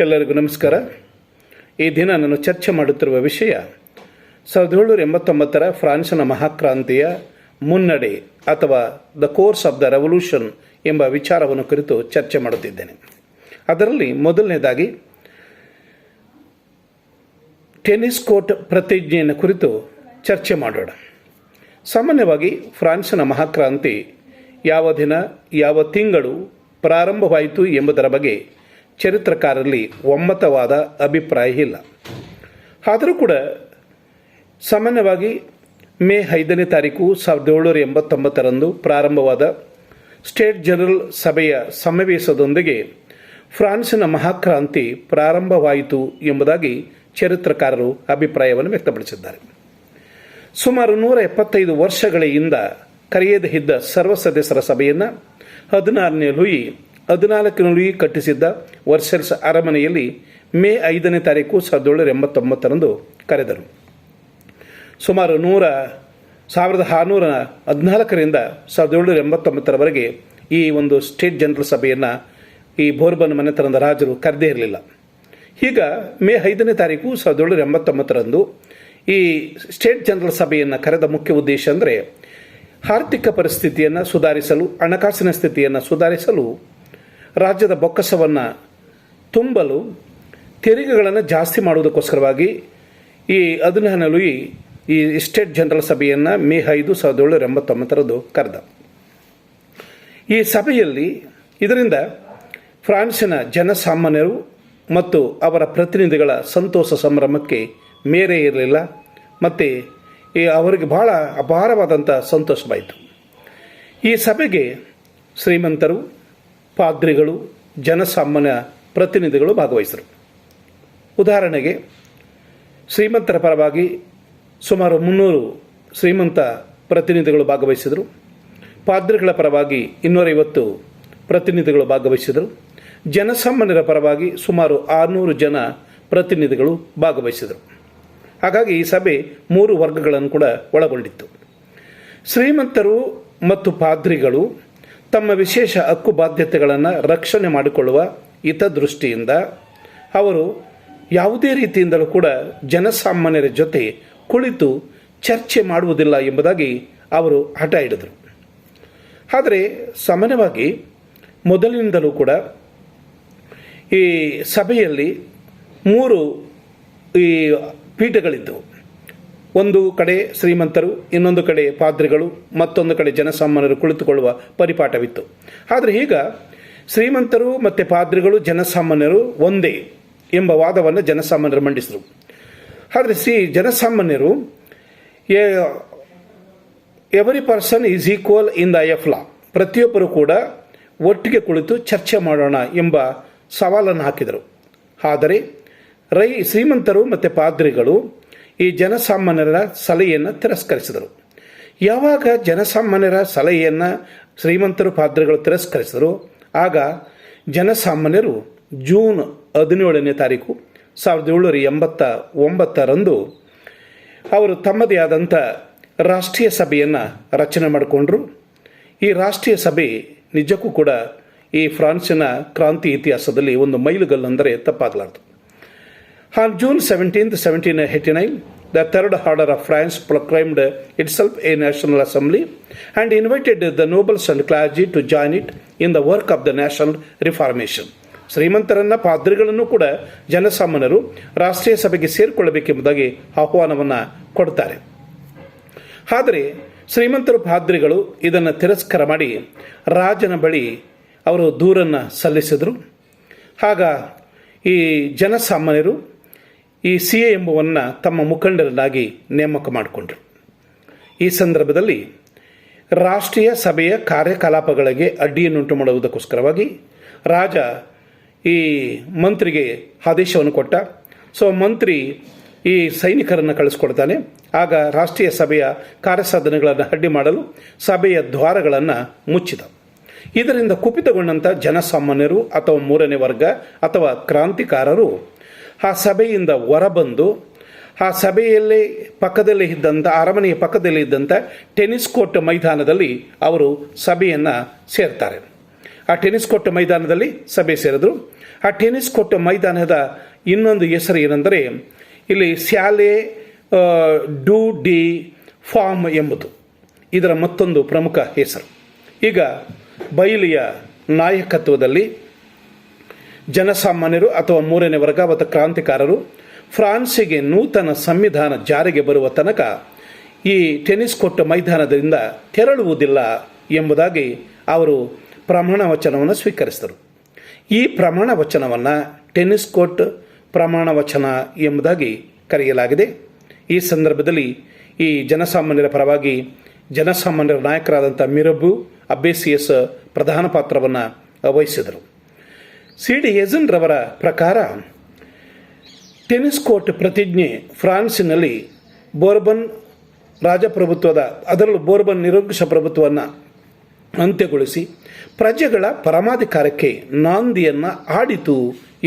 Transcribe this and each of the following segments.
ಎಲ್ಲರಿಗೂ ನಮಸ್ಕಾರ. ಈ ದಿನ ನಾನು ಚರ್ಚೆ ಮಾಡುತ್ತಿರುವ ವಿಷಯ 1789 ಫ್ರಾನ್ಸಿನ ಮಹಾಕ್ರಾಂತಿಯ ಮುನ್ನಡೆ ಅಥವಾ the course of the revolution ಎಂಬ ವಿಚಾರವನ್ನು ಕುರಿತು ಚರ್ಚೆ ಮಾಡುತ್ತಿದ್ದೇನೆ. ಅದರಲ್ಲಿ ಮೊದಲನೇದಾಗಿ ಟೆನಿಸ್ ಕೋರ್ಟ್ ಪ್ರತಿಜ್ಞೆಯನ್ನು ಕುರಿತು ಚರ್ಚೆ ಮಾಡೋಣ. ಸಾಮಾನ್ಯವಾಗಿ ಫ್ರಾನ್ಸಿನ ಮಹಾಕ್ರಾಂತಿ ಯಾವ ದಿನ ಯಾವ ತಿಂಗಳು ಪ್ರಾರಂಭವಾಯಿತು ಎಂಬುದರ ಬಗ್ಗೆ ಚರಿತ್ರಕಾರರಲ್ಲಿ ಒಮ್ಮತವಾದ ಅಭಿಪ್ರಾಯ ಇಲ್ಲ. ಆದರೂ ಕೂಡ ಸಾಮಾನ್ಯವಾಗಿ ಮೇ 5ನೇ ತಾರೀಕು 1789 ಪ್ರಾರಂಭವಾದ ಸ್ಟೇಟ್ ಜನರಲ್ ಸಭೆಯ ಸಮಾವೇಶದೊಂದಿಗೆ ಫ್ರಾನ್ಸಿನ ಮಹಾಕ್ರಾಂತಿ ಪ್ರಾರಂಭವಾಯಿತು ಎಂಬುದಾಗಿ ಚರಿತ್ರಕಾರರು ಅಭಿಪ್ರಾಯವನ್ನು ವ್ಯಕ್ತಪಡಿಸಿದ್ದಾರೆ. ಸುಮಾರು 175 ವರ್ಷಗಳ ಹಿಂದ ಕರೆಯದೇ ಇದ್ದ ಸರ್ವ ಸದಸ್ಯರ ಸಭೆಯನ್ನು 14ನೇ ಲೂಯಿ ಕಟ್ಟಿಸಿದ್ದ ವರ್ಸೆಲ್ಸ್ ಅರಮನೆಯಲ್ಲಿ ಮೇ 5ನೇ ತಾರೀಕು 1789 ಕರೆದರು. ಸುಮಾರು 1614ರಿಂದ 1789 ಈ ಒಂದು ಸ್ಟೇಟ್ ಜನರಲ್ ಸಭೆಯನ್ನು ಈ ಬೋರ್ಬನ್ ಮನೆತನದ ರಾಜರು ಕರೆದೇ ಇರಲಿಲ್ಲ. ಈಗ ಮೇ 5ನೇ ತಾರೀಕು 1789 ಈ ಸ್ಟೇಟ್ ಜನರಲ್ ಸಭೆಯನ್ನು ಕರೆದ ಮುಖ್ಯ ಉದ್ದೇಶ ಅಂದರೆ ಆರ್ಥಿಕ ಪರಿಸ್ಥಿತಿಯನ್ನು ಸುಧಾರಿಸಲು, ಹಣಕಾಸಿನ ಸ್ಥಿತಿಯನ್ನು ಸುಧಾರಿಸಲು, ರಾಜ್ಯದ ಬೊಕ್ಕಸವನ್ನು ತುಂಬಲು, ತೆರಿಗೆಗಳನ್ನು ಜಾಸ್ತಿ ಮಾಡುವುದಕ್ಕೋಸ್ಕರವಾಗಿ ಈ 14ನೇ ಲೂಯಿ ಈ ಸ್ಟೇಟ್ ಜನರಲ್ ಸಭೆಯನ್ನು ಮೇ 5, 1789 ಕರೆದ. ಈ ಸಭೆಯಲ್ಲಿ ಇದರಿಂದ ಫ್ರಾನ್ಸಿನ ಜನಸಾಮಾನ್ಯರು ಮತ್ತು ಅವರ ಪ್ರತಿನಿಧಿಗಳ ಸಂತೋಷ ಸಂಭ್ರಮಕ್ಕೆ ಮೇರೆ ಇರಲಿಲ್ಲ ಮತ್ತು ಅವರಿಗೆ ಬಹಳ ಅಪಾರವಾದಂಥ ಸಂತೋಷವಾಯಿತು. ಈ ಸಭೆಗೆ ಶ್ರೀಮಂತರು, ಪಾದ್ರಿಗಳು, ಜನಸಾಮಾನ್ಯ ಪ್ರತಿನಿಧಿಗಳು ಭಾಗವಹಿಸಿದರು. ಉದಾಹರಣೆಗೆ ಶ್ರೀಮಂತರ ಪರವಾಗಿ ಸುಮಾರು 300 ಶ್ರೀಮಂತ ಪ್ರತಿನಿಧಿಗಳು ಭಾಗವಹಿಸಿದರು. ಪಾದ್ರಿಗಳ ಪರವಾಗಿ 250 ಪ್ರತಿನಿಧಿಗಳು ಭಾಗವಹಿಸಿದರು. ಜನಸಾಮಾನ್ಯರ ಪರವಾಗಿ ಸುಮಾರು 600 ಜನ ಪ್ರತಿನಿಧಿಗಳು ಭಾಗವಹಿಸಿದರು. ಹಾಗಾಗಿ ಈ ಸಭೆ 3 ವರ್ಗಗಳನ್ನು ಕೂಡ ಒಳಗೊಂಡಿತ್ತು. ಶ್ರೀಮಂತರು ಮತ್ತು ಪಾದ್ರಿಗಳು ತಮ್ಮ ವಿಶೇಷ ಹಕ್ಕು ಬಾಧ್ಯತೆಗಳನ್ನು ರಕ್ಷಣೆ ಮಾಡಿಕೊಳ್ಳುವ ಹಿತದೃಷ್ಟಿಯಿಂದ ಅವರು ಯಾವುದೇ ರೀತಿಯಿಂದಲೂ ಕೂಡ ಜನಸಾಮಾನ್ಯರ ಜೊತೆ ಕುಳಿತು ಚರ್ಚೆ ಮಾಡುವುದಿಲ್ಲ ಎಂಬುದಾಗಿ ಅವರು ಹಠ ಹಿಡಿದರು. ಆದರೆ ಸಾಮಾನ್ಯವಾಗಿ ಮೊದಲಿನಿಂದಲೂ ಕೂಡ ಈ ಸಭೆಯಲ್ಲಿ 3 ಈ ಪೀಠಗಳಿದ್ದವು. ಒಂದು ಕಡೆ ಶ್ರೀಮಂತರು, ಇನ್ನೊಂದು ಕಡೆ ಪಾದ್ರಿಗಳು, ಮತ್ತೊಂದು ಕಡೆ ಜನಸಾಮಾನ್ಯರು ಕುಳಿತುಕೊಳ್ಳುವ ಪರಿಪಾಠವಿತ್ತು. ಆದರೆ ಈಗ ಶ್ರೀಮಂತರು ಮತ್ತು ಪಾದ್ರಿಗಳು, ಜನಸಾಮಾನ್ಯರು ಒಂದೇ ಎಂಬ ವಾದವನ್ನು ಜನಸಾಮಾನ್ಯರು ಮಂಡಿಸಿದರು. ಆದರೆ ಜನಸಾಮಾನ್ಯರು every person is equal in the I of law, ಪ್ರತಿಯೊಬ್ಬರು ಕೂಡ ಒಟ್ಟಿಗೆ ಕುಳಿತು ಚರ್ಚೆ ಮಾಡೋಣ ಎಂಬ ಸವಾಲನ್ನು ಹಾಕಿದರು. ಆದರೆ ಶ್ರೀಮಂತರು ಮತ್ತು ಪಾದ್ರಿಗಳು ಈ ಜನಸಾಮಾನ್ಯರ ಸಲಹೆಯನ್ನು ತಿರಸ್ಕರಿಸಿದರು. ಯಾವಾಗ ಜನಸಾಮಾನ್ಯರ ಸಲಹೆಯನ್ನು ಶ್ರೀಮಂತರು, ಪಾದ್ರಿಗಳು ತಿರಸ್ಕರಿಸಿದರು, ಆಗ ಜನಸಾಮಾನ್ಯರು ಜೂನ್ 17ನೇ ತಾರೀಕು 1789 ಅವರು ತಮ್ಮದೇ ಆದಂಥ ರಾಷ್ಟ್ರೀಯ ಸಭೆಯನ್ನು ರಚನೆ ಮಾಡಿಕೊಂಡರು. ಈ ರಾಷ್ಟ್ರೀಯ ಸಭೆ ನಿಜಕ್ಕೂ ಕೂಡ ಈ ಫ್ರಾನ್ಸಿನ ಕ್ರಾಂತಿ ಇತಿಹಾಸದಲ್ಲಿ ಒಂದು ಮೈಲುಗಲ್ಲು ಅಂದರೆ ತಪ್ಪಾಗಲಾರದು. On June 17, 1789, the Third Order of France proclaimed itself a national assembly and invited the nobles and clergy to join it in the work of the national reformation. ಶ್ರೀಮಂತರನ್ನ, ಪಾದ್ರಿಗಳನ್ನು ಕೂಡ ಜನಸಾಮಾನ್ಯರು ರಾಷ್ಟ್ರೀಯ ಸಭೆಗೆ ಸೇರಿಕೊಳ್ಳಬೇಕೆಂಬುದಾಗಿ ಆಹ್ವಾನವನ್ನು ಕೊಡ್ತಾರೆ. ಆದರೆ ಶ್ರೀಮಂತರು, ಪಾದ್ರಿಗಳು ಇದನ್ನು ತಿರಸ್ಕಾರ ಮಾಡಿ ರಾಜನ ಬಳಿ ಅವರು ದೂರನ್ನು ಸಲ್ಲಿಸಿದರು. ಆಗ ಈ ಜನಸಾಮಾನ್ಯರು ಈ CA ಎಂಬುವನ್ನು ತಮ್ಮ ಮುಖಂಡರನ್ನಾಗಿ ನೇಮಕ ಮಾಡಿಕೊಂಡರು. ಈ ಸಂದರ್ಭದಲ್ಲಿ ರಾಷ್ಟ್ರೀಯ ಸಭೆಯ ಕಾರ್ಯಕಲಾಪಗಳಿಗೆ ಅಡ್ಡಿಯನ್ನುಂಟು ಮಾಡುವುದಕ್ಕೋಸ್ಕರವಾಗಿ ರಾಜ ಈ ಮಂತ್ರಿಗೆ ಆದೇಶವನ್ನು ಕೊಟ್ಟ. ಮಂತ್ರಿ ಈ ಸೈನಿಕರನ್ನು ಕಳಿಸ್ಕೊಡ್ತಾನೆ. ಆಗ ರಾಷ್ಟ್ರೀಯ ಸಭೆಯ ಕಾರ್ಯಸಾಧನೆಗಳನ್ನು ಅಡ್ಡಿ ಮಾಡಲು ಸಭೆಯ ದ್ವಾರಗಳನ್ನು ಮುಚ್ಚಿದ. ಇದರಿಂದ ಕುಪಿತಗೊಂಡಂಥ ಜನಸಾಮಾನ್ಯರು ಅಥವಾ 3ನೇ ವರ್ಗ ಅಥವಾ ಕ್ರಾಂತಿಕಾರರು ಆ ಸಭೆಯಿಂದ ಹೊರಬಂದು ಆ ಸಭೆಯಲ್ಲಿ ಪಕ್ಕದಲ್ಲಿ ಇದ್ದಂಥ, ಅರಮನೆಯ ಪಕ್ಕದಲ್ಲಿ ಇದ್ದಂಥ ಟೆನಿಸ್ ಕೋರ್ಟ್ ಮೈದಾನದಲ್ಲಿ ಅವರು ಸಭೆಯನ್ನು ಸೇರ್ತಾರೆ. ಆ ಟೆನಿಸ್ ಕೋರ್ಟ್ ಮೈದಾನದಲ್ಲಿ ಸಭೆ ಸೇರಿದ್ರು. ಆ ಟೆನ್ನಿಸ್ ಕೋರ್ಟ್ ಮೈದಾನದ ಇನ್ನೊಂದು ಹೆಸರು ಏನೆಂದರೆ ಇಲ್ಲಿ ಸ್ಯಾಲೆ ಡು ಡಿ ಫಾರ್ಮ್ ಎಂಬುದು ಇದರ ಮತ್ತೊಂದು ಪ್ರಮುಖ ಹೆಸರು. ಈಗ ಬೈಲಿಯ ನಾಯಕತ್ವದಲ್ಲಿ ಜನಸಾಮಾನ್ಯರು ಅಥವಾ ಮೂರನೇ ವರ್ಗ ಮತ್ತು ಕ್ರಾಂತಿಕಾರರು ಫ್ರಾನ್ಸಿಗೆ ನೂತನ ಸಂವಿಧಾನ ಜಾರಿಗೆ ಬರುವ ತನಕ ಈ ಟೆನ್ನಿಸ್ ಕೋರ್ಟ್ ಮೈದಾನದಿಂದ ತೆರಳುವುದಿಲ್ಲ ಎಂಬುದಾಗಿ ಅವರು ಪ್ರಮಾಣ ವಚನವನ್ನು ಸ್ವೀಕರಿಸಿದರು. ಈ ಪ್ರಮಾಣ ವಚನವನ್ನು ಟೆನ್ನಿಸ್ ಕೋರ್ಟ್ ಪ್ರಮಾಣ ವಚನ ಎಂಬುದಾಗಿ ಕರೆಯಲಾಗಿದೆ. ಈ ಸಂದರ್ಭದಲ್ಲಿ ಈ ಜನಸಾಮಾನ್ಯರ ಪರವಾಗಿ ಜನಸಾಮಾನ್ಯರ ನಾಯಕರಾದಂಥ ಮಿರಬು ಅಬ್ಬೇಸಿಯಸ್ ಪ್ರಧಾನ ಪಾತ್ರವನ್ನು ವಹಿಸಿದರು. ಸಿ ಡಿ ಎಜನ್ರವರ ಪ್ರಕಾರ ಟೆನ್ನಿಸ್ ಕೋರ್ಟ್ ಪ್ರತಿಜ್ಞೆ ಫ್ರಾನ್ಸಿನಲ್ಲಿ ಬೋರ್ಬನ್ ರಾಜಪ್ರಭುತ್ವದ ಅದರಲ್ಲೂ ಬೋರ್ಬನ್ ನಿರಂಕುಶ ಪ್ರಭುತ್ವವನ್ನು ಅಂತ್ಯಗೊಳಿಸಿ ಪ್ರಜೆಗಳ ಪರಮಾಧಿಕಾರಕ್ಕೆ ನಾಂದಿಯನ್ನು ಆಡಿತು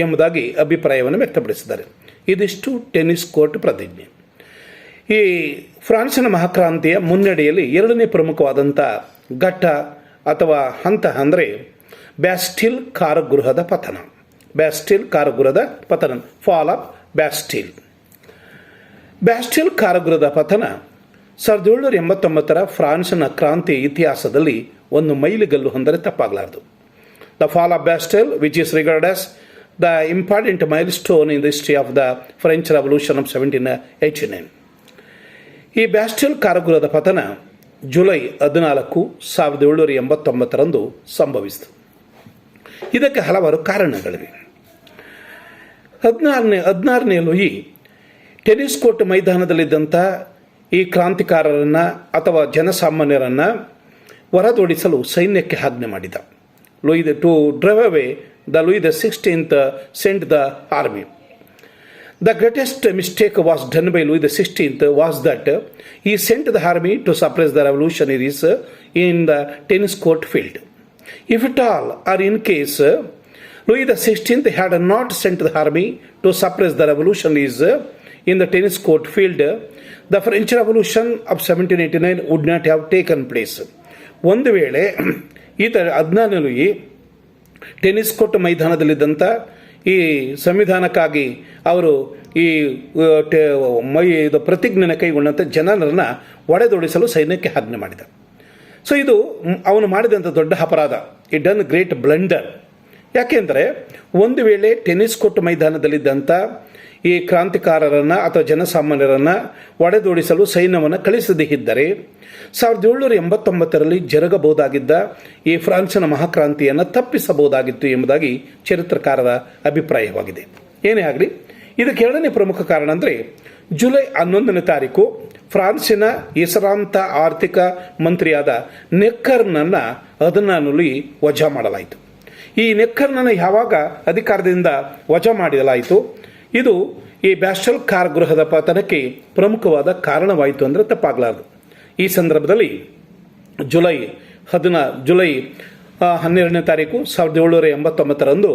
ಎಂಬುದಾಗಿ ಅಭಿಪ್ರಾಯವನ್ನು ವ್ಯಕ್ತಪಡಿಸಿದ್ದಾರೆ. ಇದಿಷ್ಟು ಟೆನ್ನಿಸ್ ಕೋರ್ಟ್ ಪ್ರತಿಜ್ಞೆ. ಈ ಫ್ರಾನ್ಸಿನ ಮಹಾಕ್ರಾಂತಿಯ ಮುನ್ನಡೆಯಲ್ಲಿ ಎರಡನೇ ಪ್ರಮುಖವಾದಂಥ ಘಟ್ಟ ಅಥವಾ ಹಂತ ಅಂದರೆ ಬ್ಯಾಸ್ಟಿಲ್ ಕಾರಾಗೃಹದ ಪತನ. ಬ್ಯಾಸ್ಟಿಲ್ ಕಾರಾಗೃಹದ ಪತನ, ಫಾಲ್ ಆಫ್ ಬ್ಯಾಸ್ಟಿಲ್. ಬ್ಯಾಸ್ಟಿಲ್ ಕಾರಾಗೃಹದ ಪತನ 1789 ಫ್ರಾನ್ಸಿನ ಕ್ರಾಂತಿ ಇತಿಹಾಸದಲ್ಲಿ ಒಂದು ಮೈಲಿಗಲ್ಲು ಅಂದರೆ ತಪ್ಪಾಗಲಾರದು. The fall of Bastille which is regard as the important milestone in the history of the French revolution of 1789. ಈ ಬ್ಯಾಸ್ಟಿಲ್ ಕಾರಾಗೃಹದ ಪತನ ಜುಲೈ 14, 1789 ಸಂಭವಿಸಿತು. ಇದಕ್ಕೆ ಹಲವಾರು ಕಾರಣಗಳಿವೆ. 16ನೇ ಲೂಯಿ ಟೆನ್ನಿಸ್ ಕೋರ್ಟ್ ಮೈದಾನದಲ್ಲಿದ್ದಂಥ ಈ ಕ್ರಾಂತಿಕಾರರನ್ನು ಅಥವಾ ಜನಸಾಮಾನ್ಯರನ್ನು ಹೊರದೋಡಿಸಲು ಸೈನ್ಯಕ್ಕೆ ಆಜ್ಞೆ ಮಾಡಿದ. To drive away Louis XVI sent the army. The greatest mistake was done by Louis XVI was that he sent the army to suppress the revolutionaries in the tennis court field. If at all, or in case Louis XVI had not sent the army to suppress the revolutionaries in the tennis court field, the French Revolution of 1789 would not have taken place. ಒಂದು ವೇಳೆ ಈತ 14ನೇ Louis tennis court ಮೈದಾನದಲ್ಲಿದ್ದಂಥ ಈ ಸಂವಿಧಾನಕ್ಕಾಗಿ ಅವರು ಈ ಪ್ರತಿಜ್ಞೆಯನ್ನು ಕೈಗೊಂಡಂಥ ಜನರನ್ನು ಒಡೆದೊಡಿಸಲು ಸೈನ್ಯಕ್ಕೆ ಆಜ್ಞೆ ಮಾಡಿದ. ಸೊ ಇದು ಅವನು ಮಾಡಿದಂಥ ದೊಡ್ಡ ಅಪರಾಧ. It done great blunder. ಯಾಕೆಂದರೆ ಒಂದು ವೇಳೆ ಟೆನ್ನಿಸ್ ಕೋರ್ಟ್ ಮೈದಾನದಲ್ಲಿದ್ದಂಥ ಈ ಕ್ರಾಂತಿಕಾರರನ್ನು ಅಥವಾ ಜನಸಾಮಾನ್ಯರನ್ನು ಒಡೆದೋಡಿಸಲು ಸೈನ್ಯವನ್ನು ಕಳಿಸದೇ ಇದ್ದರೆ 1789 ಜರುಗಬಹುದಾಗಿದ್ದ ಈ ಫ್ರಾನ್ಸಿನ ಮಹಾಕ್ರಾಂತಿಯನ್ನು ತಪ್ಪಿಸಬಹುದಾಗಿತ್ತು ಎಂಬುದಾಗಿ ಚರಿತ್ರಕಾರರ ಅಭಿಪ್ರಾಯವಾಗಿದೆ. ಏನೇ ಆಗಲಿ, ಇದಕ್ಕೆ ಎರಡನೇ ಪ್ರಮುಖ ಕಾರಣ ಅಂದರೆ ಜುಲೈ 11 ಫ್ರಾನ್ಸಿನ ಹೆಸರಾಂತ ಆರ್ಥಿಕ ಮಂತ್ರಿಯಾದ ನೆಕ್ಕರ್ನನ್ನು 14 ವಜಾ ಮಾಡಲಾಯಿತು. ಈ ನೆಕ್ಕರ್ನನ್ನು ಯಾವಾಗ ಅಧಿಕಾರದಿಂದ ವಜಾ ಮಾಡಲಾಯಿತು, ಇದು ಈ ಬ್ಯಾಸ್ಟಿಲ್ ಕಾರಾಗೃಹದ ಪತನಕ್ಕೆ ಪ್ರಮುಖವಾದ ಕಾರಣವಾಯಿತು ಅಂದರೆ ತಪ್ಪಾಗಲಾರದು. ಈ ಸಂದರ್ಭದಲ್ಲಿ ಜುಲೈ 12 1789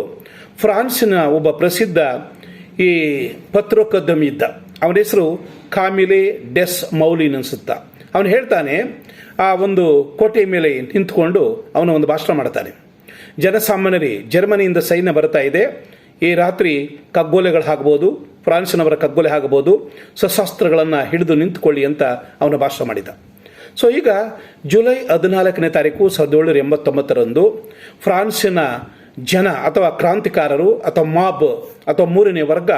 ಫ್ರಾನ್ಸಿನ ಒಬ್ಬ ಪ್ರಸಿದ್ಧ ಈ ಪತ್ರಿಕೋದ್ಯಮಿ ಇದ್ದ. ಅವನ ಹೆಸರು ಕಾಮಿಲೆ ಡೆಸ್ ಮೌಲಿನ್ ಅನಿಸುತ್ತಾ. ಅವನು ಹೇಳ್ತಾನೆ, ಆ ಒಂದು ಕೋಟೆ ಮೇಲೆ ನಿಂತ್ಕೊಂಡು ಅವನು ಒಂದು ಭಾಷಣ ಮಾಡ್ತಾನೆ. ಜನಸಾಮಾನ್ಯರೇ, ಜರ್ಮನಿಯಿಂದ ಸೈನ್ಯ ಬರ್ತಾ ಇದೆ, ಈ ರಾತ್ರಿ ಕಗ್ಗೊಲೆಗಳು ಆಗ್ಬೋದು, ಫ್ರಾನ್ಸಿನವರ ಕಗ್ಗೊಲೆ ಆಗಬಹುದು, ಸಶಸ್ತ್ರಗಳನ್ನು ಹಿಡಿದು ನಿಂತುಕೊಳ್ಳಿ ಅಂತ ಅವನ ಭಾಷಣ ಮಾಡಿದ. ಸೊ ಈಗ ಜುಲೈ 14 1789 ಫ್ರಾನ್ಸಿನ ಜನ ಅಥವಾ ಕ್ರಾಂತಿಕಾರರು ಅಥವಾ ಮಾಬ್ ಅಥವಾ ಮೂರನೇ ವರ್ಗ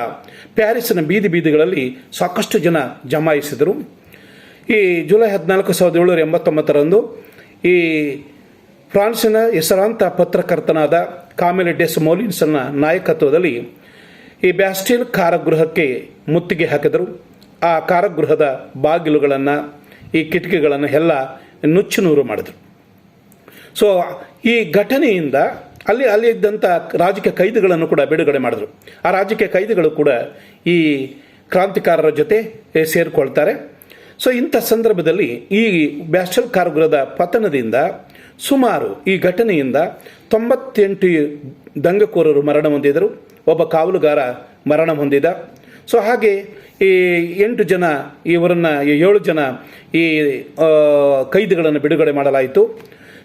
ಪ್ಯಾರಿಸ್ನ ಬೀದಿಗಳಲ್ಲಿ ಸಾಕಷ್ಟು ಜನ ಜಮಾಯಿಸಿದರು. ಈ ಜುಲೈ 14 1789 ಈ ಫ್ರಾನ್ಸಿನ ಹೆಸರಾಂತ ಪತ್ರಕರ್ತನಾದ ಕಾಮಿಲೆ ಡೆಸ್ ಮೌಲಿನ್ಸನ್ನ ನಾಯಕತ್ವದಲ್ಲಿ ಈ ಬ್ಯಾಸ್ಟಿಲ್ ಕಾರಾಗೃಹಕ್ಕೆ ಮುತ್ತಿಗೆ ಹಾಕಿದರು. ಆ ಕಾರಾಗೃಹದ ಬಾಗಿಲುಗಳನ್ನು, ಈ ಕಿಟಕಿಗಳನ್ನು ಎಲ್ಲ ನುಚ್ಚು ನೂರು ಮಾಡಿದರು. ಸೊ ಈ ಘಟನೆಯಿಂದ ಅಲ್ಲಿ ಇದ್ದಂಥ ರಾಜಕೀಯ ಕೈದಿಗಳನ್ನು ಕೂಡ ಬಿಡುಗಡೆ ಮಾಡಿದ್ರು. ಆ ರಾಜಕೀಯ ಕೈದಿಗಳು ಕೂಡ ಈ ಕ್ರಾಂತಿಕಾರರ ಜೊತೆ ಸೇರಿಕೊಳ್ತಾರೆ. ಸೊ ಇಂಥ ಸಂದರ್ಭದಲ್ಲಿ ಈ ಬ್ಯಾಸ್ಟಿಲ್ ಕಾರಾಗೃಹದ ಪತನದಿಂದ ಸುಮಾರು ಈ ಘಟನೆಯಿಂದ 98 ದಂಗೆಕೋರರು ಮರಣ ಹೊಂದಿದರು, ಒಬ್ಬ ಕಾವಲುಗಾರ ಮರಣ ಹೊಂದಿದ. ಸೊ ಹಾಗೆ ಈ 7 ಜನ ಈ ಕೈದಿಗಳನ್ನು ಬಿಡುಗಡೆ ಮಾಡಲಾಯಿತು.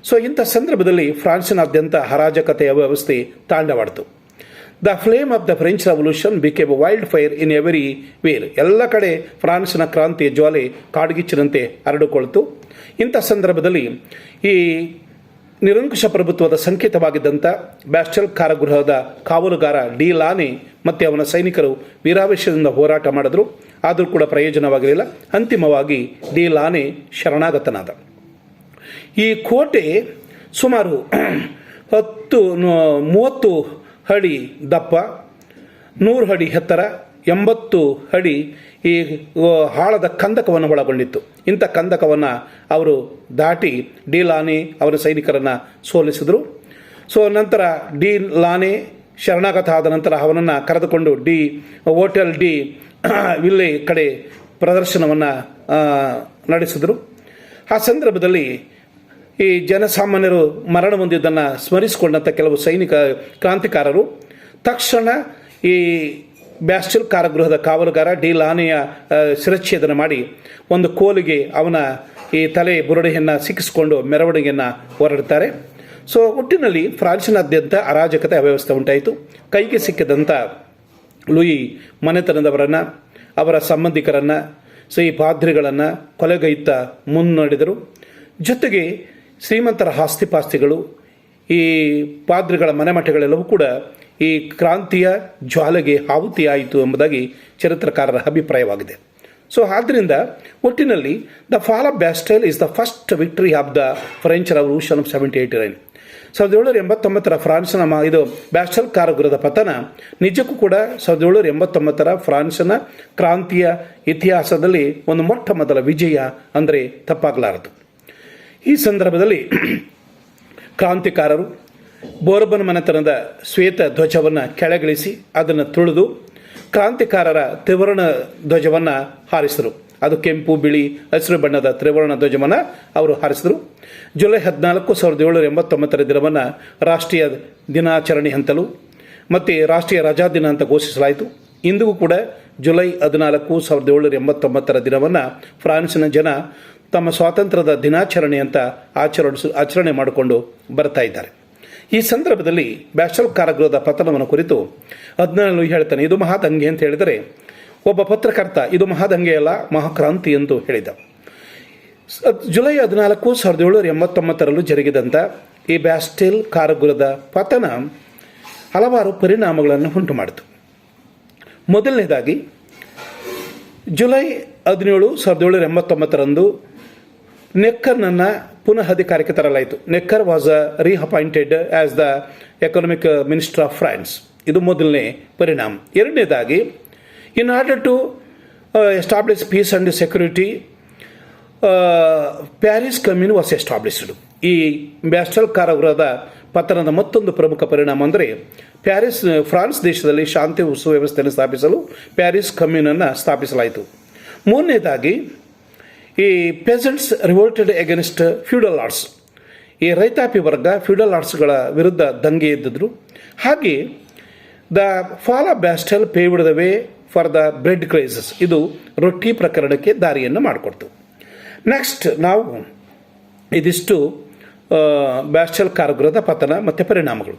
ಸೊ ಇಂಥ ಸಂದರ್ಭದಲ್ಲಿ ಫ್ರಾನ್ಸಿನಾದ್ಯಂತ ಅರಾಜಕತೆಯ ವ್ಯವಸ್ಥೆ ತಾಂಡವಾಡಿತು. The flame of the French revolution became wildfire in everywhere. ಎಲ್ಲ ಕಡೆ ಫ್ರಾನ್ಸ್ನ ಕ್ರಾಂತಿಯ ಜ್ವಾಲೆ ಕಾಡ್ಗಿಚ್ಚಿನಂತೆ ಹರಡಿಕೊಳ್ತು. ಇಂಥ ಸಂದರ್ಭದಲ್ಲಿ ಈ ನಿರಂಕುಶ ಪ್ರಭುತ್ವದ ಸಂಕೇತವಾಗಿದ್ದಂಥ ಬ್ಯಾಸ್ಟೆಲ್ ಕಾರಾಗೃಹದ ಕಾವಲುಗಾರ ಡಿ ಲಾನೆ ಮತ್ತು ಅವನ ಸೈನಿಕರು ವೀರಾವೇಶದಿಂದ ಹೋರಾಟ ಮಾಡಿದ್ರು. ಆದರೂ ಕೂಡ ಪ್ರಯೋಜನವಾಗಲಿಲ್ಲ. ಅಂತಿಮವಾಗಿ ಡಿ ಲಾನೆ ಶರಣಾಗತನಾದ. ಈ ಕೋಟೆ ಸುಮಾರು 30 ಅಡಿ ದಪ್ಪ, 100 ಅಡಿ ಎತ್ತರ, 80 ಅಡಿ ಈ ಆಳದ ಕಂದಕವನ್ನು ಒಳಗೊಂಡಿತ್ತು. ಇಂಥ ಕಂದಕವನ್ನು ಅವರು ದಾಟಿ ಡಿ ಲಾನೆ ಅವರ ಸೈನಿಕರನ್ನು ಸೋಲಿಸಿದರು. ನಂತರ ಡಿ ಲಾನೆ ಶರಣಾಗತ ಆದ ನಂತರ ಅವನನ್ನು ಕರೆದುಕೊಂಡು ಹೋಟೆಲ್ ಡಿ ವಿಲ್ಲೆ ಕಡೆ ಪ್ರದರ್ಶನವನ್ನು ನಡೆಸಿದರು. ಆ ಸಂದರ್ಭದಲ್ಲಿ ಈ ಜನಸಾಮಾನ್ಯರು ಮರಣ ಹೊಂದಿದ್ದನ್ನು ಸ್ಮರಿಸಿಕೊಂಡಂಥ ಕೆಲವು ಕ್ರಾಂತಿಕಾರರು ತಕ್ಷಣ ಈ ಬ್ಯಾಸ್ಟೆಲ್ ಕಾರಾಗೃಹದ ಕಾವಲುಗಾರ ಡಿ ಲಾನೆಯ ಶಿರಚ್ಛೇದನ ಮಾಡಿ ಒಂದು ಕೋಲಿಗೆ ಅವನ ಈ ತಲೆ ಬುರುಡೆಯನ್ನು ಸಿಕ್ಕಿಸಿಕೊಂಡು ಮೆರವಣಿಗೆಯನ್ನು ಹೊರಡುತ್ತಾರೆ. ಒಟ್ಟಿನಲ್ಲಿ ಫ್ರಾನ್ಸಿನಾದ್ಯಂತ ಅರಾಜಕತೆ ಅವ್ಯವಸ್ಥೆ ಉಂಟಾಯಿತು. ಕೈಗೆ ಸಿಕ್ಕಿದಂಥ ಲೂಯಿ ಮನೆತನದವರನ್ನು, ಅವರ ಸಂಬಂಧಿಕರನ್ನು, ಈ ಪಾದ್ರಿಗಳನ್ನು ಕೊಲೆಗೈಯುತ್ತಾ ಮುನ್ನಡೆದರು. ಜೊತೆಗೆ ಶ್ರೀಮಂತರ ಆಸ್ತಿಪಾಸ್ತಿಗಳು, ಈ ಪಾದ್ರಿಗಳ ಮನೆಮಠಗಳೆಲ್ಲವೂ ಕೂಡ ಈ ಕ್ರಾಂತಿಯ ಜ್ವಾಲೆಗೆ ಆಹುತಿಯಾಯಿತು ಎಂಬುದಾಗಿ ಚರಿತ್ರಕಾರರ ಅಭಿಪ್ರಾಯವಾಗಿದೆ. ಆದ್ದರಿಂದ ಒಟ್ಟಿನಲ್ಲಿ the fall of Bastille is the first victory of the French revolution of 1789. 1789 ಫ್ರಾನ್ಸ್ನ ಇದು ಬ್ಯಾಸ್ಟೆಲ್ ಕಾರಾಗೃಹದ ಪತನ ನಿಜಕ್ಕೂ ಕೂಡ 1789 ಫ್ರಾನ್ಸ್ನ ಕ್ರಾಂತಿಯ ಇತಿಹಾಸದಲ್ಲಿ ಒಂದು ಮೊಟ್ಟ ಮೊದಲ ವಿಜಯ ಅಂದರೆ ತಪ್ಪಾಗಲಾರದು. ಈ ಸಂದರ್ಭದಲ್ಲಿ ಕ್ರಾಂತಿಕಾರರು ಬೋರ್ಬನ್ ಮನೆತನದ ಶ್ವೇತ ಧ್ವಜವನ್ನು ಕೆಳಗಿಳಿಸಿ ಅದನ್ನು ತುಳಿದು ಕ್ರಾಂತಿಕಾರರ ತ್ರಿವರ್ಣ ಧ್ವಜವನ್ನು ಹಾರಿಸಿದರು. ಅದು ಕೆಂಪು, ಬಿಳಿ, ಹಸಿರು ಬಣ್ಣದ ತ್ರಿವರ್ಣ ಧ್ವಜವನ್ನು ಅವರು ಹಾರಿಸಿದರು. ಜುಲೈ 14, 1789 ದಿನವನ್ನು ರಾಷ್ಟ್ರೀಯ ದಿನಾಚರಣೆ ಅಂತಲೂ ಮತ್ತು ರಾಷ್ಟ್ರೀಯ ರಜಾ ದಿನ ಅಂತ ಘೋಷಿಸಲಾಯಿತು. ಇಂದಿಗೂ ಕೂಡ ಜುಲೈ 14, 1789 ದಿನವನ್ನು ಫ್ರಾನ್ಸಿನ ಜನ ತಮ್ಮ ಸ್ವಾತಂತ್ರ್ಯದ ದಿನಾಚರಣೆ ಅಂತ ಆಚರಣೆ ಮಾಡಿಕೊಂಡು ಬರ್ತಾ ಇದ್ದಾರೆ. ಈ ಸಂದರ್ಭದಲ್ಲಿ ಬ್ಯಾಸ್ಟೆಲ್ ಕಾರಾಗೃಹದ ಪತನವನ್ನು ಕುರಿತು ಅದನ್ನು ಹೇಳ್ತಾನೆ, ಇದು ಮಹಾದಂಗೆ ಅಂತ ಹೇಳಿದರೆ ಒಬ್ಬ ಪತ್ರಕರ್ತ ಇದು ಮಹಾದಂಗೆ ಅಲ್ಲ, ಮಹಾಕ್ರಾಂತಿ ಎಂದು ಹೇಳಿದ. ಜುಲೈ 14, 1789 ಜರುಗಿದಂಥ ಈ ಬ್ಯಾಸ್ಟೆಲ್ ಕಾರಾಗೃಹದ ಪತನ ಹಲವಾರು ಪರಿಣಾಮಗಳನ್ನು ಉಂಟು ಮಾಡಿತು. ಮೊದಲನೇದಾಗಿ ಜುಲೈ 17, 1789 ನೆಕ್ಕರ್ನನ್ನು ಪುನಃ ಅಧಿಕಾರಕ್ಕೆ ತರಲಾಯಿತು. Necker was reappointed as the economic minister of France. ಇದು ಮೊದಲನೇ ಪರಿಣಾಮ. ಎರಡನೇದಾಗಿ in order to establish peace and security Paris commune was established. ಈ ಬ್ಯಾಸ್ಟೆಲ್ ಕಾರಾಗೃಹದ ಪತನದ ಮತ್ತೊಂದು ಪ್ರಮುಖ ಪರಿಣಾಮ ಅಂದರೆ ಫ್ರಾನ್ಸ್ ದೇಶದಲ್ಲಿ ಶಾಂತಿ ಸುವ್ಯವಸ್ಥೆಯನ್ನು ಸ್ಥಾಪಿಸಲು ಪ್ಯಾರಿಸ್ ಕಮ್ಯೂನನ್ನು ಸ್ಥಾಪಿಸಲಾಯಿತು. ಮೂರನೇದಾಗಿ ಈ peasants revolted against feudal lords. ಈ ರೈತಾಪಿ ವರ್ಗ ಫ್ಯೂಡಲ್ ಲಾರ್ಡ್ಸ್ಗಳ ವಿರುದ್ಧ ದಂಗೆ ಎದ್ದಿದ್ರು. ಹಾಗೆ the fall of Bastille paved the way for the bread crisis. ಇದು ರೊಟ್ಟಿ ಪ್ರಕರಣಕ್ಕೆ ದಾರಿಯನ್ನು ಮಾಡಿಕೊಡ್ತು. ನೆಕ್ಸ್ಟ್ ನಾವು ಇದಿಷ್ಟು ಬ್ಯಾಸ್ಟೆಲ್ ಕಾರಾಗೃಹದ ಪತನ ಮತ್ತು ಪರಿಣಾಮಗಳು.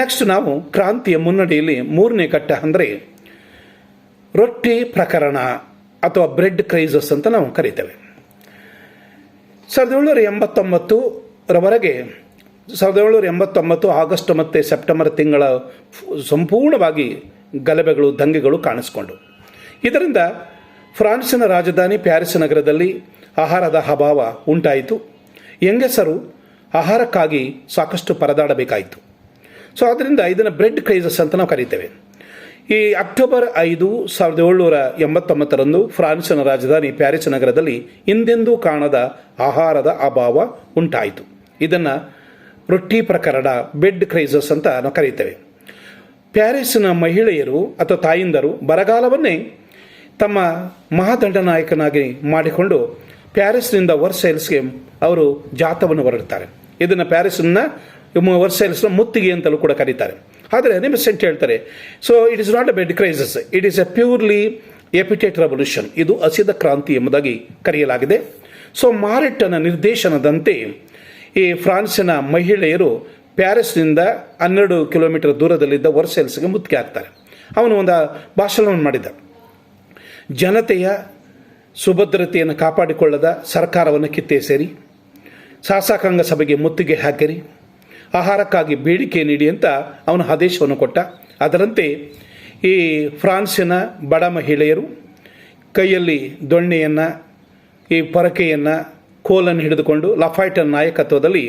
ನೆಕ್ಸ್ಟ್ ನಾವು ಕ್ರಾಂತಿಯ ಮುನ್ನಡೆಯಲ್ಲಿ ಮೂರನೇ ಘಟ್ಟ ಅಂದರೆ ರೊಟ್ಟಿ ಪ್ರಕರಣ ಅಥವಾ ಬ್ರೆಡ್ ಕ್ರೈಸಿಸ್ ಅಂತ ನಾವು ಕರೀತೇವೆ. 1789ರವರೆಗೆ 1789 ಆಗಸ್ಟ್ ಮತ್ತು ಸೆಪ್ಟೆಂಬರ್ ತಿಂಗಳ ಸಂಪೂರ್ಣವಾಗಿ ಗಲಭೆಗಳು, ದಂಗೆಗಳು ಕಾಣಿಸಿಕೊಂಡು ಇದರಿಂದ ಫ್ರಾನ್ಸಿನ ರಾಜಧಾನಿ ಪ್ಯಾರಿಸ್ ನಗರದಲ್ಲಿ ಆಹಾರದ ಅಭಾವ ಉಂಟಾಯಿತು. ಹೆಂಗಸರು ಆಹಾರಕ್ಕಾಗಿ ಸಾಕಷ್ಟು ಪರದಾಡಬೇಕಾಯಿತು. ಆದ್ದರಿಂದ ಇದನ್ನು ಬ್ರೆಡ್ ಕ್ರೈಸಿಸ್ ಅಂತ ನಾವು ಕರೀತೇವೆ. ಈ ಅಕ್ಟೋಬರ್ 5, 1789 ಫ್ರಾನ್ಸಿನ ರಾಜಧಾನಿ ಪ್ಯಾರಿಸ್ ನಗರದಲ್ಲಿ ಹಿಂದೆಂದೂ ಕಾಣದ ಆಹಾರದ ಅಭಾವ ಉಂಟಾಯಿತು. ಇದನ್ನು ರೊಟ್ಟಿ ಪ್ರಕರಣ, ಬ್ರೆಡ್ ಕ್ರೈಸಿಸ್ ಅಂತ ನಾವು ಕರೀತೇವೆ. ಪ್ಯಾರಿಸ್ನ ಮಹಿಳೆಯರು ಅಥವಾ ತಾಯಿಂದರು ಬರಗಾಲವನ್ನೇ ತಮ್ಮ ಮಹಾದಂಡನಾಯಕನಾಗಿ ಮಾಡಿಕೊಂಡು ಪ್ಯಾರಿಸ್ನಿಂದ ವರ್ಸೈಲ್ಸ್ಗೆ ಅವರು ಜಾಥವನ್ನು ಹೊರಡ್ತಾರೆ. ಇದನ್ನು ಪ್ಯಾರಿಸ್ನ ವರ್ಸೈಲ್ಸ್ನ ಮುತ್ತಿಗೆ ಅಂತಲೂ ಕೂಡ ಕರೀತಾರೆ. ಆದರೆ ರೆಮಿಸೆಂಟ್ ಹೇಳ್ತಾರೆ, so it is not a bread crisis, it is a purely appetite revolution. ಇದು ಹಸಿದ ಕ್ರಾಂತಿ ಎಂಬುದಾಗಿ ಕರೆಯಲಾಗಿದೆ. ಸೊ ಮಾರೆಟ್ಟನ ನಿರ್ದೇಶನದಂತೆ ಈ ಫ್ರಾನ್ಸಿನ ಮಹಿಳೆಯರು ಪ್ಯಾರಿಸ್ನಿಂದ 12 ಕಿಲೋಮೀಟರ್ ದೂರದಲ್ಲಿದ್ದ ವರ್ಸೆಲ್ಸ್ಗೆ ಮುತ್ತಿಗೆ ಹಾಕ್ತಾರೆ. ಅವನು ಒಂದು ಭಾಷಣವನ್ನು ಮಾಡಿದ. ಜನತೆಯ ಸುಭದ್ರತೆಯನ್ನು ಕಾಪಾಡಿಕೊಳ್ಳದ ಸರ್ಕಾರವನ್ನು ಕಿತ್ತೇ ಸೇರಿ ಶಾಸಕಾಂಗ ಸಭೆಗೆ ಮುತ್ತಿಗೆ ಹಾಕಿರಿ, ಆಹಾರಕ್ಕಾಗಿ ಬೇಡಿಕೆ ನೀಡಿ ಅಂತ ಅವನು ಆದೇಶವನ್ನು ಕೊಟ್ಟ. ಅದರಂತೆ ಈ ಫ್ರಾನ್ಸಿನ ಬಡ ಮಹಿಳೆಯರು ಕೈಯಲ್ಲಿ ದೊಣ್ಣೆಯನ್ನು, ಈ ಪೊರಕೆಯನ್ನು, ಕೋಲನ್ನು ಹಿಡಿದುಕೊಂಡು ಲಫಾಯ್ಟನ್ ನಾಯಕತ್ವದಲ್ಲಿ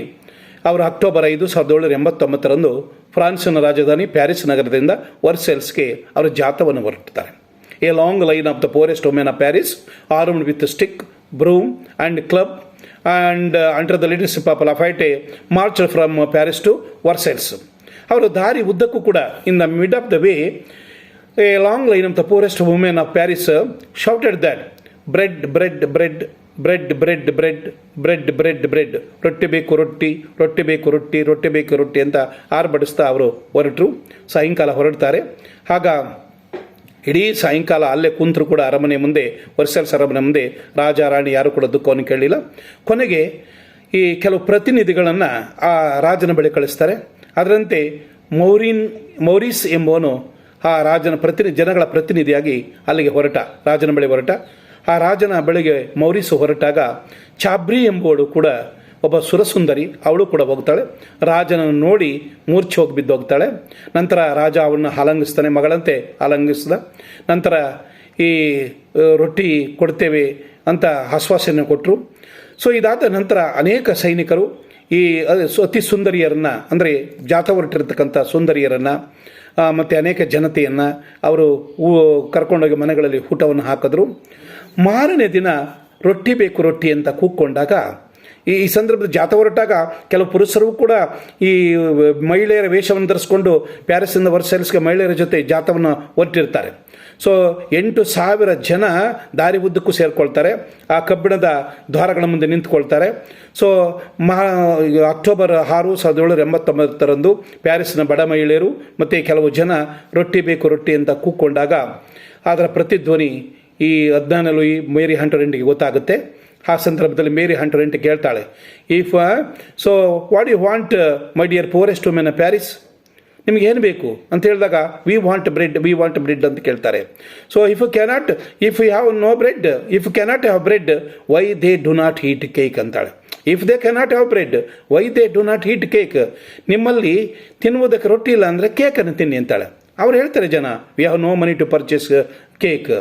ಅವರು ಅಕ್ಟೋಬರ್ 5, 1789 ಫ್ರಾನ್ಸಿನ ರಾಜಧಾನಿ ಪ್ಯಾರಿಸ್ ನಗರದಿಂದ ವರ್ಸೆಲ್ಸ್ಗೆ ಅವರು ಜಾಥವನ್ನು ಹೊರಡ್ತಾರೆ. A long line of the poorest women of Paris armed with stick, broom and club and under the leadership of Lafayette march from Paris to Versailles. ಅವರು ದಾರಿ ಉದ್ದಕ್ಕೂ ಕೂಡ in the mid of the way a long line of the poorest women of Paris shouted that bread bread bread bread bread bread bread bread bread, ರೊಟ್ಟಿ ಬೇಕು ರೊಟ್ಟಿ, ರೊಟ್ಟಿ ಬೇಕು ರೊಟ್ಟಿ, ರೊಟ್ಟಿ ಬೇಕು ರೊಟ್ಟಿ ಅಂತ ಆರ್ಭಟಿಸ್ತಾ ಅವರು ಹೊರಟರು. ಸಾಯಂಕಾಲ ಹೊರಡ್ತಾರೆ. ಆಗ ಇಡೀ ಸಾಯಂಕಾಲ ಅಲ್ಲೇ ಕುಂತರು ಕೂಡ ಅರಮನೆ ಮುಂದೆ, ವರ್ಸೆಲ್ಸ್ ಅರಮನೆ ಮುಂದೆ ರಾಜ ರಾಣಿ ಯಾರು ಕೂಡ ದುಃಖವನ್ನು ಕೇಳಲಿಲ್ಲ. ಕೊನೆಗೆ ಈ ಕೆಲವು ಪ್ರತಿನಿಧಿಗಳನ್ನು ಆ ರಾಜನ ಬಳಿ ಕಳಿಸ್ತಾರೆ. ಅದರಂತೆ ಮೌರೀಸ್ ಎಂಬವನು ಆ ರಾಜನ ಜನಗಳ ಪ್ರತಿನಿಧಿಯಾಗಿ ಅಲ್ಲಿಗೆ ರಾಜನ ಬಳಿ ಹೊರಟ. ಆ ರಾಜನ ಬಳಿಗೆ ಮೌರೀಸ್ ಹೊರಟಾಗ ಚಾಬ್ರಿ ಎಂಬುವಳು ಕೂಡ ಒಬ್ಬ ಸುರಸುಂದರಿ, ಅವಳು ಕೂಡ ಹೋಗ್ತಾಳೆ. ರಾಜನನ್ನು ನೋಡಿ ಮೂರ್ಛೆ ಹೋಗಿ ಬಿದ್ದು ಹೋಗ್ತಾಳೆ. ನಂತರ ರಾಜ ಅವನ್ನ ಆಲಂಗಿಸ್ತಾನೆ, ಮಗಳಂತೆ ಆಲಂಗಿಸಿದ. ನಂತರ ಈ ರೊಟ್ಟಿ ಕೊಡ್ತೇವೆ ಅಂತ ಆಶ್ವಾಸನೆ ಕೊಟ್ಟರು. ಸೊ ಇದಾದ ನಂತರ ಅನೇಕ ಸೈನಿಕರು ಈ ಅತಿ ಸುಂದರಿಯರನ್ನು, ಅಂದರೆ ಜಾತ ಹೊರಟಿರ್ತಕ್ಕಂಥ ಸುಂದರಿಯರನ್ನು ಮತ್ತು ಅನೇಕ ಜನತೆಯನ್ನು ಅವರು ಕರ್ಕೊಂಡೋಗಿ ಮನೆಗಳಲ್ಲಿ ಊಟವನ್ನು ಹಾಕಿದ್ರು. ಮಾರನೇ ದಿನ ರೊಟ್ಟಿ ಬೇಕು ರೊಟ್ಟಿ ಅಂತ ಕೂಕ್ಕೊಂಡಾಗ, ಈ ಸಂದರ್ಭದಲ್ಲಿ ಜಾತ ಹೊರಟಾಗ ಕೆಲವು ಪುರುಷರು ಕೂಡ ಈ ಮಹಿಳೆಯರ ವೇಷವನ್ನು ಧರಿಸ್ಕೊಂಡು ಪ್ಯಾರಿಸ್ಸಿಂದ ವರ್ಸೆಲ್ಸ್ಗೆ ಮಹಿಳೆಯರ ಜೊತೆ ಜಾತವನ್ನು ಹೊರಟಿರ್ತಾರೆ. ಸೊ 8,000 ಜನ ದಾರಿ ಉದ್ದಕ್ಕೂ ಸೇರಿಕೊಳ್ತಾರೆ. ಆ ಕಬ್ಬಿಣದ ದ್ವಾರಗಳ ಮುಂದೆ ನಿಂತ್ಕೊಳ್ತಾರೆ. ಸೊ ಅಕ್ಟೋಬರ್ 6, 1789 ಪ್ಯಾರಿಸ್ನ ಬಡ ಮಹಿಳೆಯರು ಮತ್ತು ಕೆಲವು ಜನ ರೊಟ್ಟಿ ಬೇಕು ರೊಟ್ಟಿ ಅಂತ ಕೂಕ್ಕೊಂಡಾಗ ಅದರ ಪ್ರತಿಧ್ವನಿ ಈ 14 ಲೂಯಿ ಮೇರಿ ಆಂಟೊನೆಂಟ್ಗೆ ಗೊತ್ತಾಗುತ್ತೆ. ಆ ಸಂದರ್ಭದಲ್ಲಿ ಮೇರಿ ಆಂಟೊನೆಂಟ್ ಕೇಳ್ತಾಳೆ, so what you want my dear poorest women of Paris, ನಿಮ್ಗೆ ಏನು ಬೇಕು ಅಂತ ಹೇಳಿದಾಗ ವಿ ವಾಂಟ್ ಬ್ರೆಡ್ ಅಂತ ಕೇಳ್ತಾರೆ. So if you have no bread, if you cannot have bread, why they do not eat cake ಅಂತಾಳೆ. If they cannot have bread, why they do not eat cake, ನಿಮ್ಮಲ್ಲಿ ತಿನ್ನುವುದಕ್ಕೆ ರೊಟ್ಟಿ ಇಲ್ಲ ಅಂದರೆ ಕೇಕನ್ನು ತಿನ್ನಿ ಅಂತಾಳೆ. ಅವ್ರು ಹೇಳ್ತಾರೆ ಜನ, we have no money to purchase cake.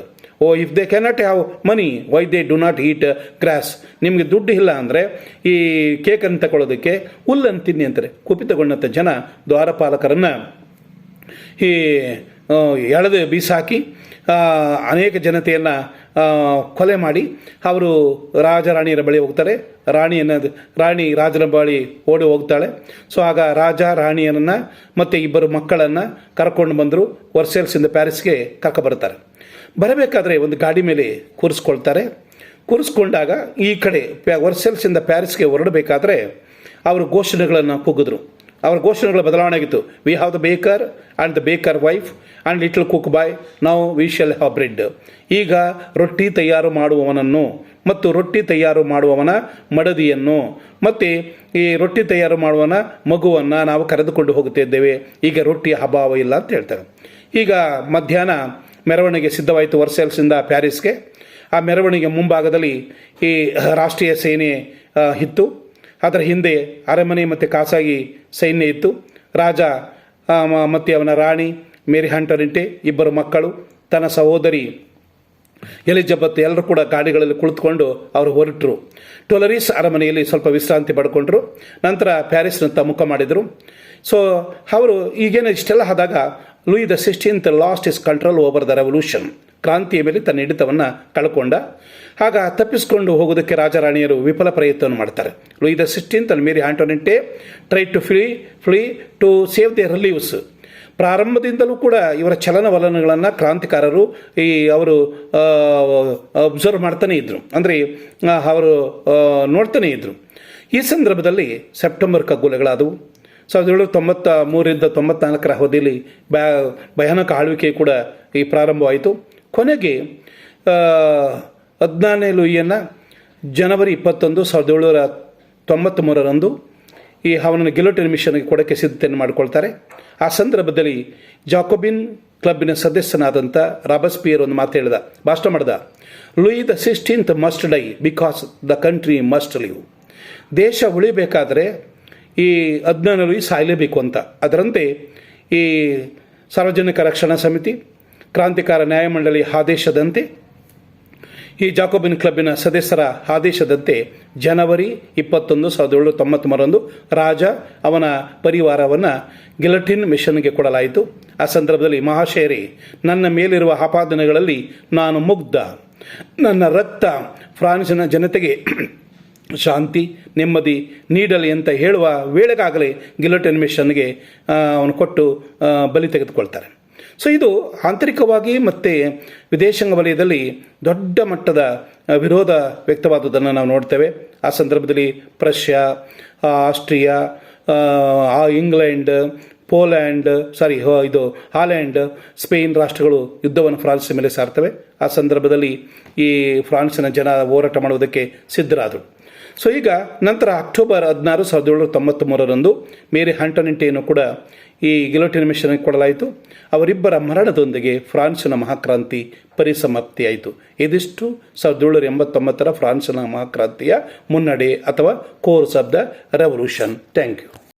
If they cannot have money, why they do not eat grass, ನಿಮಗೆ ದುಡ್ಡು ಇಲ್ಲ ಅಂದರೆ ಈ ಕೇಕನ್ನು ತಗೊಳ್ಳೋದಕ್ಕೆ ಹುಲ್ಲನ್ನು ತಿನ್ನಿ ಅಂತಾರೆ. ಕುಪಿತಗೊಂಡಂಥ ಜನ ದ್ವಾರಪಾಲಕರನ್ನು ಈ ಎಳೆದು ಬೀಸಾಕಿ ಅನೇಕ ಜನತೆಯನ್ನು ಕೊಲೆ ಮಾಡಿ ಅವರು ರಾಜರಾಣಿಯರ ಬಳಿ ಹೋಗ್ತಾರೆ. ರಾಣಿ ರಾಜನ ಬಳಿ ಓಡಿ ಹೋಗ್ತಾಳೆ. ಸೊ ಆಗ ರಾಜ ರಾಣಿಯರನ್ನು ಮತ್ತು 2 ಮಕ್ಕಳನ್ನು ಕರ್ಕೊಂಡು ಬಂದರು. ವರ್ಸೆಲ್ಸಿಂದ ಪ್ಯಾರಿಸ್ಗೆ ಬರ್ತಾರೆ. ಬರಬೇಕಾದ್ರೆ ಒಂದು ಗಾಡಿ ಮೇಲೆ ಕೂರಿಸ್ಕೊಂಡಾಗ ಈ ಕಡೆ ವರ್ಸೆಲ್ಸಿಂದ ಪ್ಯಾರಿಸ್ಗೆ ಹೊರಡಬೇಕಾದ್ರೆ ಅವರು ಘೋಷಣೆಗಳನ್ನು ಕೂಗಿದ್ರು. ಅವರ ಘೋಷಣೆಗಳ ಬದಲಾವಣೆ ಆಗಿತ್ತು. We have the baker and the baker wife and little cook boy, now we shall have bread. ಈಗ ರೊಟ್ಟಿ ತಯಾರು ಮಾಡುವವನನ್ನು ಮತ್ತು ರೊಟ್ಟಿ ತಯಾರು ಮಾಡುವವನ ಮಡದಿಯನ್ನು ಮತ್ತು ಈ ರೊಟ್ಟಿ ತಯಾರು ಮಾಡುವವನ ಮಗುವನ್ನು ನಾವು ಕರೆದುಕೊಂಡು ಹೋಗುತ್ತಿದ್ದೇವೆ. ಈಗ ರೊಟ್ಟಿಯ ಅಭಾವ ಇಲ್ಲ ಅಂತ ಹೇಳ್ತಾರೆ. ಈಗ ಮಧ್ಯಾಹ್ನ ಮೆರವಣಿಗೆ ಸಿದ್ಧವಾಯಿತು ವರ್ಸೆಲ್ಸಿಂದ ಪ್ಯಾರಿಸ್ಗೆ. ಆ ಮೆರವಣಿಗೆ ಮುಂಭಾಗದಲ್ಲಿ ಈ ರಾಷ್ಟ್ರೀಯ ಸೇನೆ ಇತ್ತು. ಅದರ ಹಿಂದೆ ಅರಮನೆ ಮತ್ತು ಖಾಸಗಿ ಸೈನ್ಯ ಇತ್ತು. ರಾಜ ಮತ್ತು ಅವನ ರಾಣಿ ಮೇರಿ ಆಂಟೊನೆಂಟೆ, 2 ಮಕ್ಕಳು, ತನ್ನ ಸಹೋದರಿ ಎಲಿಜಬೆತ್ ಎಲ್ಲರೂ ಕೂಡ ಗಾಡಿಗಳಲ್ಲಿ ಕುಳಿತುಕೊಂಡು ಅವರು ಹೊರಟರು. ಟೊಲರೀಸ್ ಅರಮನೆಯಲ್ಲಿ ಸ್ವಲ್ಪ ವಿಶ್ರಾಂತಿ ಪಡ್ಕೊಂಡ್ರು. ನಂತರ ಪ್ಯಾರಿಸ್ನಂತ ಮುಖ ಮಾಡಿದರು. ಸೊ ಅವರು ಈಗೇನು ಇಷ್ಟೆಲ್ಲ ಆದಾಗ Louis the 16th last is control over the revolution, ಕ್ರಾಂತಿಯ ಮೇಲೆ ತನ್ನ ಹಿಡಿತವನ್ನು ಕಳ್ಕೊಂಡ. ಆಗ ತಪ್ಪಿಸಿಕೊಂಡು ಹೋಗೋದಕ್ಕೆ ರಾಜರಾಣಿಯರು ವಿಫಲ ಪ್ರಯತ್ನವನ್ನು ಮಾಡ್ತಾರೆ. Louis the 16th and Marie Antoinette try to flee to save their lives. ಪ್ರಾರಂಭದಿಂದಲೂ ಕೂಡ ಇವರ ಚಲನವಲನಗಳನ್ನು ಕ್ರಾಂತಿಕಾರರು ಅವರು ಅಬ್ಸರ್ವ್ ಮಾಡ್ತಾನೆ ಇದ್ದರು, ಅಂದರೆ ಅವರು ನೋಡ್ತಾನೆ ಇದ್ದರು. ಈ ಸಂದರ್ಭದಲ್ಲಿ ಸೆಪ್ಟೆಂಬರ್ ಕಗ್ಗೊಲೆಗಳಾದವು. 1793ರಿಂದ 94 ಅವಧಿಯಲ್ಲಿ ಭಯಾನಕ ಆಳ್ವಿಕೆ ಕೂಡ ಪ್ರಾರಂಭವಾಯಿತು. ಕೊನೆಗೆ 14 ಲೂಯಿಯನ್ನು ಜನವರಿ 21, 1793 ಅವನನ್ನು ಗಿಲೋಟಿನ್ ಮಿಷನ್ಗೆ ಕೊಡೋಕ್ಕೆ ಸಿದ್ಧತೆಯನ್ನು ಮಾಡಿಕೊಳ್ತಾರೆ. ಆ ಸಂದರ್ಭದಲ್ಲಿ ಜಾಕೋಬಿನ್ ಕ್ಲಬ್ಬಿನ ಸದಸ್ಯನಾದಂಥ ರಾಬಸ್ಪಿಯರ್ ಒಂದು ಮಾತು ಹೇಳಿದ, ಭಾಷಣ ಮಾಡಿದ, Louis the 16th must die because the country must live. ದೇಶ ಉಳಿಬೇಕಾದರೆ ಈ 15ನೇ ಲೂಯಿ ಸಾಯಲೇಬೇಕು ಅಂತ. ಅದರಂತೆ ಈ ಸಾರ್ವಜನಿಕ ರಕ್ಷಣಾ ಸಮಿತಿ, ಕ್ರಾಂತಿಕಾರ ನ್ಯಾಯಮಂಡಳಿ ಆದೇಶದಂತೆ, ಈ ಜಾಕೋಬಿನ್ ಕ್ಲಬ್ಬಿನ ಸದಸ್ಯರ ಆದೇಶದಂತೆ ಜನವರಿ 21, 1793 ರಾಜ ಅವನ ಪರಿವಾರವನ್ನು ಗಿಲೋಟಿನ್ ಮಿಷನ್ಗೆ ಕೊಡಲಾಯಿತು. ಆ ಸಂದರ್ಭದಲ್ಲಿ, ಮಹಾಶಯರೇ, ನನ್ನ ಮೇಲಿರುವ ಆಪಾದನೆಗಳಲ್ಲಿ ನಾನು ಮುಗ್ಧ. ನನ್ನ ರಕ್ತ ಫ್ರಾನ್ಸಿನ ಜನತೆಗೆ ಶಾಂತಿ ನೆಮ್ಮದಿ ನೀಡಲಿ ಅಂತ ಹೇಳುವ ವೇಳೆಗಾಗಲೇ ಗಿಲೋಟಿನ್ ಮಿಷನ್ಗೆ ಅವನು ಕೊಟ್ಟು ಬಲಿ ತೆಗೆದುಕೊಳ್ತಾರೆ. ಸೊ ಇದು ಆಂತರಿಕವಾಗಿ ಮತ್ತು ವಿದೇಶಾಂಗ ವಲಯದಲ್ಲಿ ದೊಡ್ಡ ಮಟ್ಟದ ವಿರೋಧ ವ್ಯಕ್ತವಾದುದನ್ನು ನಾವು ನೋಡ್ತೇವೆ. ಆ ಸಂದರ್ಭದಲ್ಲಿ Prussia, Austria, England, Holland, Spain ರಾಷ್ಟ್ರಗಳು ಯುದ್ಧವನ್ನು ಫ್ರಾನ್ಸಿನ ಮೇಲೆ ಸಾರ್ತವೆ. ಆ ಸಂದರ್ಭದಲ್ಲಿ ಈ ಫ್ರಾನ್ಸಿನ ಜನ ಹೋರಾಟ ಮಾಡುವುದಕ್ಕೆ ಸಿದ್ಧರಾದರು. ಸೊ ಈಗ ನಂತರ ಅಕ್ಟೋಬರ್ 16, 1793 ಮೇರಿ ಆಂಟೊನಿಯೆಟ್ಟನ್ನು ಕೂಡ ಈ ಗಿಲೋಟಿನ್ ಮಿಷನ್ಗೆ ಕೊಡಲಾಯಿತು. ಅವರಿಬ್ಬರ ಮರಣದೊಂದಿಗೆ ಫ್ರಾನ್ಸಿನ ಮಹಾಕ್ರಾಂತಿ ಪರಿಸಮಾಪ್ತಿಯಾಯಿತು. ಇದಿಷ್ಟು 1789 ಫ್ರಾನ್ಸಿನ ಮಹಾಕ್ರಾಂತಿಯ ಮುನ್ನಡೆ ಅಥವಾ course of the revolution. Thank you.